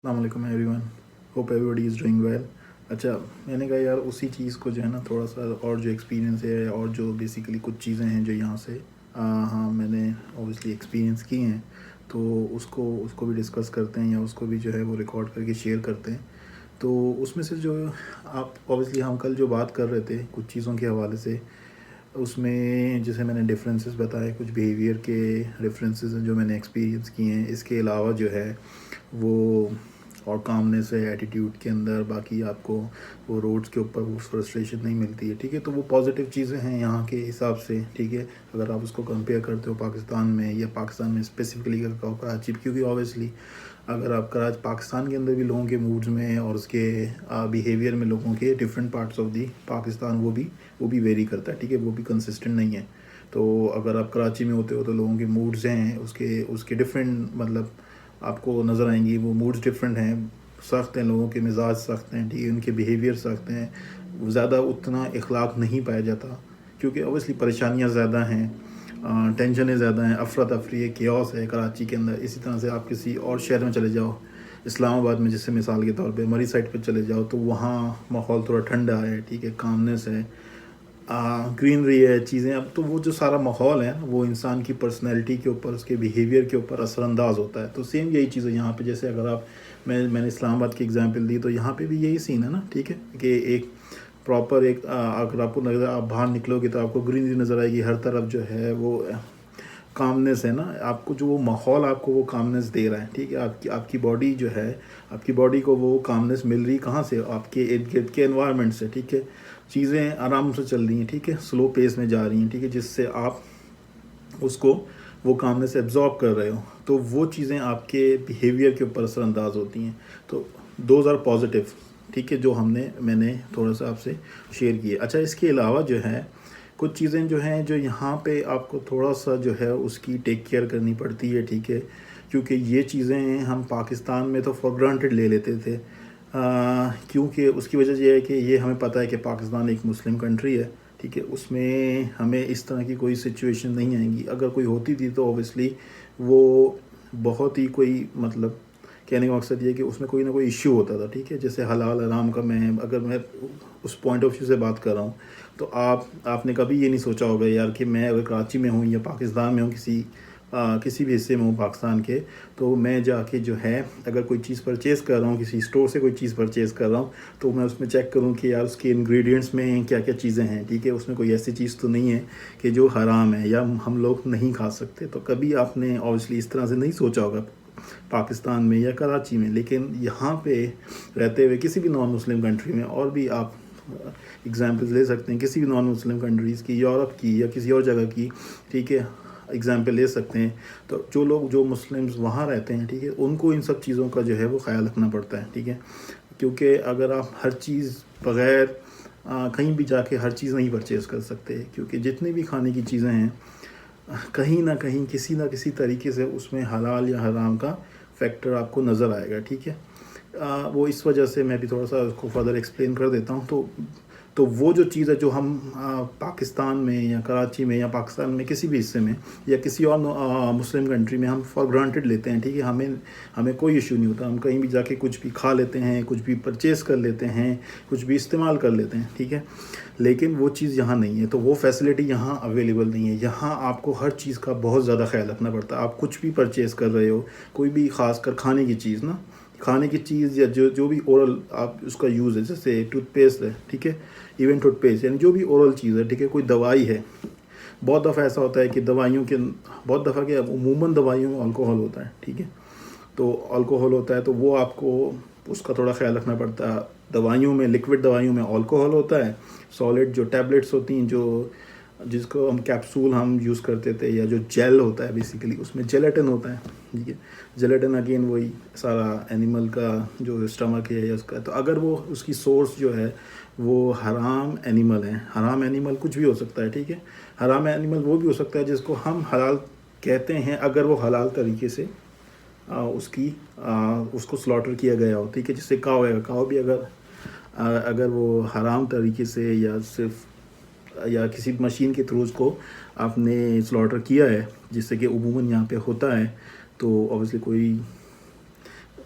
السلام علیکم everyone, hope everybody is doing well. اچھا، میں نے کہا یار اسی چیز کو جو ہے نا تھوڑا سا اور جو ایکسپیرینس ہے اور جو بیسیکلی کچھ چیزیں ہیں جو یہاں سے ہاں میں نے اوبیسلی ایکسپیرینس کی ہیں، تو اس کو بھی ڈسکس کرتے ہیں یا اس کو بھی جو ہے وہ ریکارڈ کر کے شیئر کرتے ہیں۔ تو اس میں سے جو آپ اوبیسلی ہم کل جو بات کر رہے تھے کچھ چیزوں کے حوالے سے، اس میں جیسے میں نے ڈفرینسز بتائے، کچھ بیہیویئر کے ڈفرینسز ہیں جو میں نے ایکسپیرینس کیے ہیں۔ اس کے علاوہ جو ہے وہ اور کامنیس ہے ایٹیٹیوڈ کے اندر، باقی آپ کو وہ روڈس کے اوپر وہ فرسٹریشن نہیں ملتی ہے، ٹھیک ہے۔ تو وہ پازیٹیو چیزیں ہیں یہاں کے حساب سے، ٹھیک ہے، اگر آپ اس کو کمپیئر کرتے ہو پاکستان میں یا پاکستان میں اسپیسیفکلی کراچی، کیونکہ اوبیسلی اگر آپ پاکستان کے اندر بھی لوگوں کے موڈز میں اور اس کے بیہیویئر میں لوگوں کے different parts of the Pakistan وہ بھی ویری کرتا ہے، ٹھیک ہے، وہ بھی کنسسٹنٹ نہیں ہے۔ تو اگر آپ کراچی میں ہوتے ہو تو لوگوں کے موڈز ہیں اس کے ڈفرینٹ مطلب آپ کو نظر آئیں گی، وہ موڈز ڈفرینٹ ہیں، سخت ہیں، لوگوں کے مزاج سخت ہیں، ٹھیک ہے، ان کے بیہیویئر سخت ہیں، زیادہ اتنا اخلاق نہیں پایا جاتا کیونکہ اوبیسلی پریشانیاں زیادہ ہیں، ٹینشنیں زیادہ ہیں، افراتفری ہے، کیوس ہے کراچی کے اندر۔ اسی طرح سے آپ کسی اور شہر میں چلے جاؤ، اسلام آباد میں جیسے مثال کے طور پہ مری سائڈ پہ چلے جاؤ تو وہاں ماحول تھوڑا ٹھنڈا ہے، ٹھیک ہے، کامنس ہے، گرینری ہے، چیزیں۔ اب تو وہ جو سارا ماحول ہے وہ انسان کی پرسنالٹی کے اوپر، اس کے بیہیویئر کے اوپر اثر انداز ہوتا ہے۔ تو سیم یہی چیز ہے یہاں پہ، جیسے اگر آپ میں نے اسلام آباد کی ایگزامپل دی تو یہاں پہ بھی یہی سین ہے نا، ٹھیک ہے، کہ ایک پراپر اگر آپ کو نظر آپ باہر نکلو گے تو آپ کو گرینری نظر آئے گی، ہر طرف جو ہے وہ کامنس ہے نا، آپ کو جو وہ ماحول آپ کو وہ کامنس دے رہا ہے، ٹھیک ہے۔ آپ کی باڈی جو ہے، آپ کی باڈی کو وہ کامنس مل رہی کہاں سے؟ آپ کے ارد گرد کے انوائرمنٹ سے، ٹھیک ہے، چیزیں آرام سے چل رہی ہیں، ٹھیک ہے، سلو پیس میں جا رہی ہیں، ٹھیک ہے، جس سے آپ اس کو وہ کامنس ایبزارب کر رہے ہو، تو وہ چیزیں آپ کے بیہیویئر کے اوپر اثر انداز ہوتی ہیں۔ تو دوز آر پازیٹیو، ٹھیک ہے، جو میں نے تھوڑا سا آپ سے شیئر کیے۔ اچھا، اس کے علاوہ جو ہے کچھ چیزیں جو ہیں جو یہاں پہ آپ کو تھوڑا سا جو ہے اس کی ٹیک کیئر کرنی پڑتی ہے، ٹھیک ہے، کیونکہ یہ چیزیں ہم پاکستان میں تو فار گرانٹیڈ لے لیتے تھے، کیونکہ اس کی وجہ یہ ہے کہ یہ ہمیں پتہ ہے کہ پاکستان ایک مسلم کنٹری ہے، ٹھیک ہے، اس میں ہمیں اس طرح کی کوئی سچویشن نہیں آئیں گی۔ اگر کوئی ہوتی تھی تو اوبیسلی وہ بہت ہی کوئی مطلب کہنے کا مقصد یہ ہے کہ اس میں کوئی نہ کوئی ایشو ہوتا تھا، ٹھیک ہے، جیسے حلال حرام کا اگر میں اس پوائنٹ آف ویو سے بات کر رہا ہوں تو آپ نے کبھی یہ نہیں سوچا ہوگا یار کہ میں اگر کراچی میں ہوں یا پاکستان میں ہوں، کسی بھی حصے میں ہوں پاکستان کے، تو میں جا کے جو ہے اگر کوئی چیز پرچیز کر رہا ہوں، کسی اسٹور سے کوئی چیز پرچیز کر رہا ہوں، تو میں اس میں چیک کروں کہ یار اس کے انگریڈینٹس میں کیا کیا چیزیں ہیں، ٹھیک ہے، اس میں کوئی ایسی چیز تو نہیں ہے کہ جو حرام ہے یا ہم لوگ نہیں کھا سکتے۔ تو کبھی آپ نے اوبیسلی اس طرح سے نہیں سوچا ہوگا پاکستان میں یا کراچی میں، لیکن یہاں پہ رہتے ہوئے کسی بھی نان مسلم کنٹری میں، اور بھی آپ ایگزامپلز لے سکتے ہیں کسی بھی نان مسلم کنٹریز کی، یورپ کی یا کسی اور جگہ کی، ٹھیک ہے، ایگزامپل لے سکتے ہیں۔ تو جو مسلمز وہاں رہتے ہیں، ٹھیک ہے، ان کو ان سب چیزوں کا جو ہے وہ خیال رکھنا پڑتا ہے، ٹھیک ہے، کیونکہ اگر آپ ہر چیز بغیر کہیں بھی جا کے ہر چیز نہیں پرچیز کر سکتے، کیونکہ جتنی بھی کھانے کی چیزیں ہیں کہیں نہ کہیں کسی نہ کسی طریقے سے اس میں حلال یا حرام کا فیکٹر آپ کو نظر آئے گا، ٹھیک ہے۔ وہ اس وجہ سے میں بھی تھوڑا سا اس کو فردر ایکسپلین کر دیتا ہوں۔ تو وہ جو چیز ہے جو ہم پاکستان میں یا کراچی میں یا پاکستان میں کسی بھی حصے میں یا کسی اور مسلم کنٹری میں ہم فار گرانٹیڈ لیتے ہیں، ٹھیک ہے، ہمیں کوئی ایشو نہیں ہوتا، ہم کہیں بھی جا کے کچھ بھی کھا لیتے ہیں، کچھ بھی پرچیز کر لیتے ہیں، کچھ بھی استعمال کر لیتے ہیں، ٹھیک ہے، لیکن وہ چیز یہاں نہیں ہے، تو وہ فیسلٹی یہاں اویلیبل نہیں ہے۔ یہاں آپ کو ہر چیز کا بہت زیادہ خیال رکھنا پڑتا ہے۔ آپ کچھ بھی پرچیز کر رہے ہو، کوئی بھی خاص کر کھانے کی چیز نا، کھانے کی چیز یا جو بھی اورل آپ اس کا یوز ہے، جیسے ٹوتھ پیسٹ ہے، ٹھیک ہے، ایون ٹوتھ پیسٹ یعنی جو بھی اورل چیز ہے، ٹھیک ہے، کوئی دوائی ہے، بہت دفعہ ایسا ہوتا ہے کہ بہت دفعہ کہ عموماً دوائیوں میں الکوہول ہوتا ہے، ٹھیک ہے، تو الکوہول ہوتا ہے تو وہ آپ کو اس کا تھوڑا خیال رکھنا پڑتا ہے۔ دوائیوں میں، لکوڈ دوائیوں میں الکوہول ہوتا ہے، سالڈ جو ٹیبلٹس ہوتی ہیں جس کو ہم کیپسول ہم یوز کرتے تھے، یا جو جیل ہوتا ہے بیسیکلی اس میں جیلیٹن ہوتا ہے، ٹھیک ہے، جیلیٹن اگین وہی سارا اینیمل کا جو اسٹمک ہے یا اس کا، تو اگر وہ اس کی سورس جو ہے وہ حرام اینیمل ہے، حرام اینیمل کچھ بھی ہو سکتا ہے، ٹھیک ہے، حرام اینیمل وہ بھی ہو سکتا ہے جس کو ہم حلال کہتے ہیں اگر وہ حلال طریقے سے اس کو سلاٹر کیا گیا ہو، ٹھیک ہے، جس سے کاؤ ہے، کاؤ بھی اگر وہ حرام طریقے سے یا کسی مشین کے تھرو اس کو آپ نے سلاٹر کیا ہے، جس سے کہ عموماً یہاں پہ ہوتا ہے، تو اوبیسلی کوئی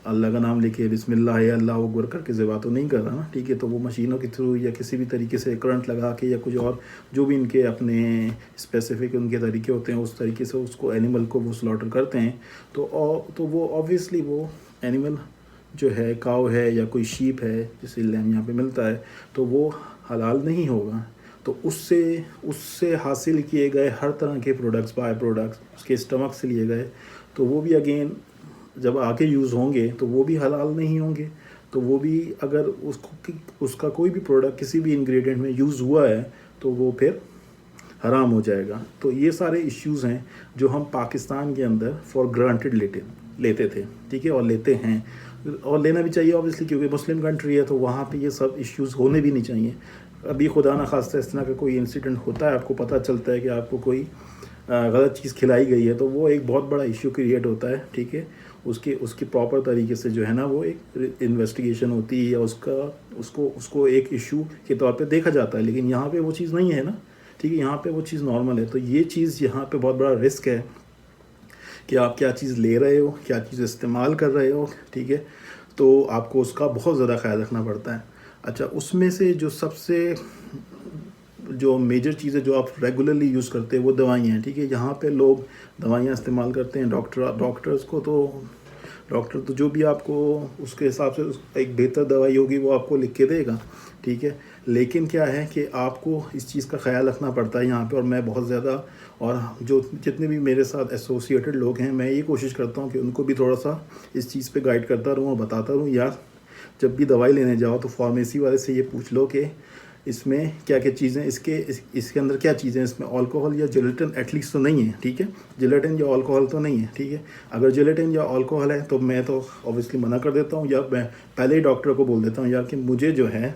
اللہ کا نام لے کے بسم اللہ یا اللہ اکبر کر کے ذبح تو نہیں کر رہا نا، ٹھیک ہے. تو وہ مشینوں کے تھرو یا کسی بھی طریقے سے کرنٹ لگا کے یا کچھ اور جو بھی ان کے اپنے اسپیسیفک ان کے طریقے ہوتے ہیں اس طریقے سے اس کو اینیمل کو وہ سلاٹر کرتے ہیں. تو وہ آبویسلی وہ اینیمل جو ہے کاؤ ہے یا کوئی شیپ ہے جسے لیم یہاں پہ ملتا ہے تو وہ حلال نہیں ہوگا. تو اس سے حاصل کیے گئے ہر طرح کے پروڈکٹس بائی پروڈکٹس اس کے اسٹمک سے لیے گئے تو وہ بھی اگین جب آگے یوز ہوں گے تو وہ بھی حلال نہیں ہوں گے. تو وہ بھی اگر اس کا کوئی بھی پروڈکٹ کسی بھی انگریڈینٹ میں یوز ہوا ہے تو وہ پھر حرام ہو جائے گا. تو یہ سارے ایشوز ہیں جو ہم پاکستان کے اندر فار گرانٹیڈ لیتے تھے، ٹھیک ہے، اور لیتے ہیں اور لینا بھی چاہیے اوبیسلی کیونکہ مسلم کنٹری ہے تو وہاں پہ یہ سب ایشوز ہونے بھی نہیں چاہیے. ابھی خدا نہ خواستہ اس طرح کا کوئی انسیڈنٹ ہوتا ہے، آپ کو پتہ چلتا ہے کہ آپ کو کوئی غلط چیز کھلائی گئی ہے تو وہ ایک بہت بڑا ایشو کریٹ ہوتا ہے، ٹھیک ہے. اس کی پراپر طریقے سے جو ہے نا وہ ایک انویسٹیگیشن ہوتی ہے یا اس کو ایک ایشو کے طور پہ دیکھا جاتا ہے. لیکن یہاں پہ وہ چیز نہیں ہے نا، ٹھیک ہے، یہاں پہ وہ چیز نارمل ہے. تو یہ چیز یہاں پہ بہت بڑا رسک ہے کہ آپ کیا چیز لے رہے ہو، کیا چیز استعمال کر رہے ہو، ٹھیک ہے. تو آپ کو اس کا بہت زیادہ خیال رکھنا پڑتا ہے. اچھا، اس میں سے جو سب سے جو میجر چیزیں جو آپ ریگولرلی یوز کرتے ہیں وہ دوائیاں ہیں، ٹھیک ہے. یہاں پہ لوگ دوائیاں استعمال کرتے ہیں. ڈاکٹر تو جو بھی آپ کو اس کے حساب سے ایک بہتر دوائی ہوگی وہ آپ کو لکھ کے دے گا، ٹھیک ہے. لیکن کیا ہے کہ آپ کو اس چیز کا خیال رکھنا پڑتا ہے یہاں پہ. اور میں بہت زیادہ اور جتنے بھی میرے ساتھ ایسوسیٹڈ لوگ ہیں میں یہ کوشش کرتا ہوں کہ ان کو بھی تھوڑا سا اس چیز پہ گائیڈ کرتا رہوں اور بتاتا رہوں. یار جب بھی دوائی لینے جاؤ تو فارمیسی والے سے یہ پوچھ لو کہ اس میں کیا کیا چیزیں اس کے اندر کیا چیزیں، اس میں الکوہل یا جیلیٹن ایٹ لیسٹ تو نہیں ہے، ٹھیک ہے. جیلیٹن یا الکوہل تو نہیں ہے، ٹھیک ہے. اگر جیلیٹن یا الکوہل ہے تو میں تو اوبیسلی منع کر دیتا ہوں یا میں پہلے ہی ڈاکٹر کو بول دیتا ہوں یار کہ مجھے جو ہے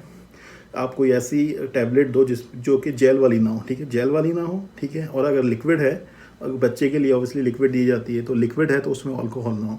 آپ کوئی ایسی ٹیبلٹ دو جو کہ جیل والی نہ ہو، ٹھیک ہے، جیل والی نہ ہو، ٹھیک ہے. اور اگر لکوڈ ہے، اگر بچے کے لیے اوبیسلی لکوڈ دی جاتی ہے تو لکوڈ ہے تو اس میں الکوہل نہ ہو.